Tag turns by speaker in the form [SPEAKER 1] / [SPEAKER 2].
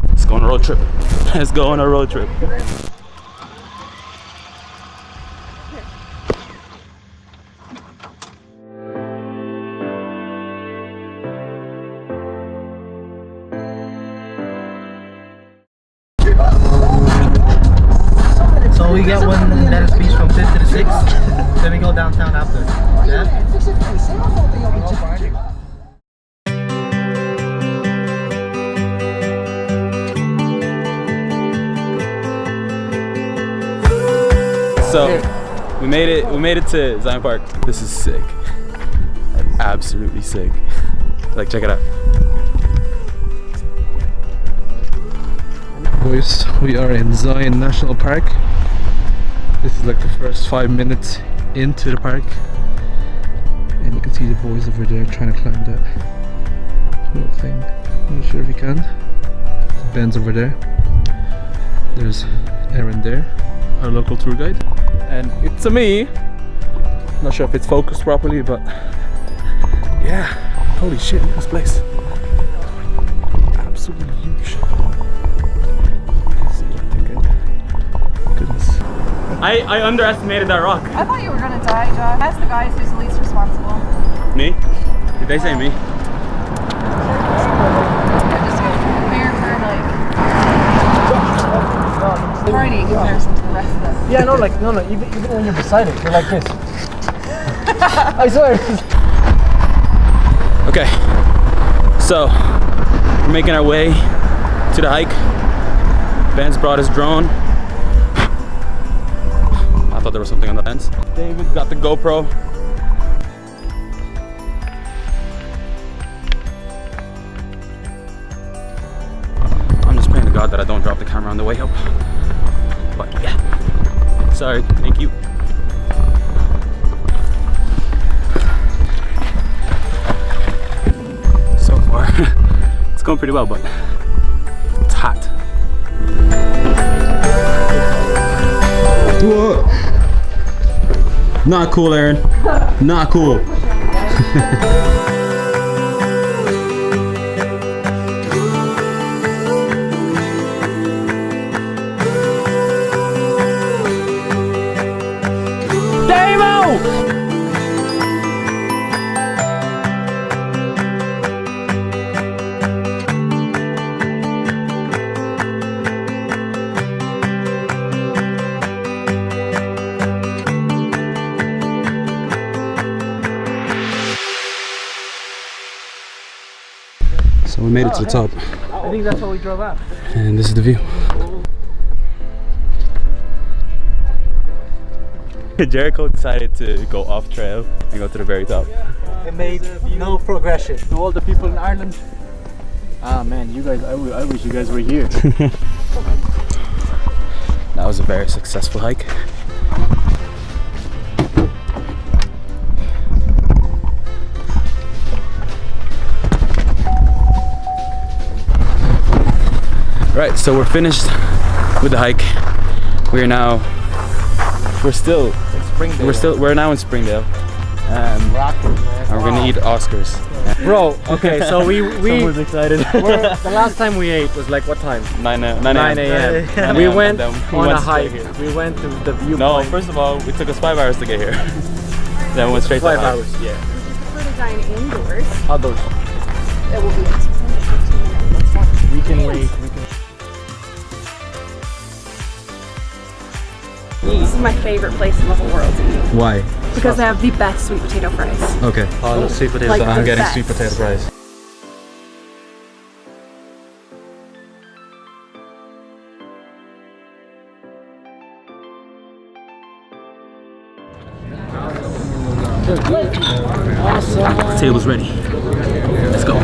[SPEAKER 1] Let's go on a road trip. Let's go on a road trip.
[SPEAKER 2] So we get one lettuce piece from 5th to the 6th, then we go downtown after. Yeah?
[SPEAKER 1] So we made it to Zion Park. This is sick. Like, absolutely sick. Like, check it out.
[SPEAKER 3] Boys, we are in Zion National Park. This is like the first 5 minutes into the park, and you can see the boys over there trying to climb that little thing. I'm not sure if you can. Ben's over there. There's Erin there, our local tour guide, and it's me. Not sure if it's focused properly, but yeah, holy shit, look at this place. Absolutely huge. Goodness.
[SPEAKER 1] I underestimated that rock.
[SPEAKER 4] I thought you were gonna die, Josh. That's the guy who's the least responsible.
[SPEAKER 1] Me? Did they say me?
[SPEAKER 4] Yeah, just compare for like tiny in comparison to the rest of them.
[SPEAKER 2] Yeah, no, like, no, even when you're beside it, you're like this. I swear.
[SPEAKER 1] Okay, so we're making our way to the hike. Ben's brought his drone. I thought there was something on the lens. David's got the GoPro. I'm just praying to God that I don't drop the camera on the way up. But yeah, sorry, thank you. So far, it's going pretty well, but it's hot. Whoa. Not cool, Erin. Not cool. So we made it to the top.
[SPEAKER 2] I think that's what we drove up.
[SPEAKER 1] And this is the view. Jerico decided to go off trail and go to the very top.
[SPEAKER 2] It made no progression. To all the people in Ireland, ah man, you guys, I wish you guys were here.
[SPEAKER 1] That was a very successful hike. Right, so we're finished with the hike. We're now we're now in Springdale. And we're gonna eat Oscars.
[SPEAKER 2] Bro, okay, so we
[SPEAKER 1] Someone's excited.
[SPEAKER 2] the last time we ate was like what time?
[SPEAKER 1] 9 a.m.
[SPEAKER 2] 9 a.m. And we went on a hike. We went to the viewpoint.
[SPEAKER 1] No, first of all, it took us 5 hours to get here. Then we went straight to
[SPEAKER 2] 5 hours, yeah.
[SPEAKER 4] We're to dine indoors.
[SPEAKER 2] Outdoors.
[SPEAKER 4] It will be 15 minutes.
[SPEAKER 2] We can wait.
[SPEAKER 4] This is my favorite place in the whole world to eat.
[SPEAKER 1] Why?
[SPEAKER 4] Because they have the best sweet potato fries.
[SPEAKER 1] Okay.
[SPEAKER 2] I love sweet potatoes.
[SPEAKER 4] Like
[SPEAKER 1] So I'm
[SPEAKER 4] the
[SPEAKER 1] getting
[SPEAKER 4] best.
[SPEAKER 1] sweet potato fries. The table's ready. Let's go.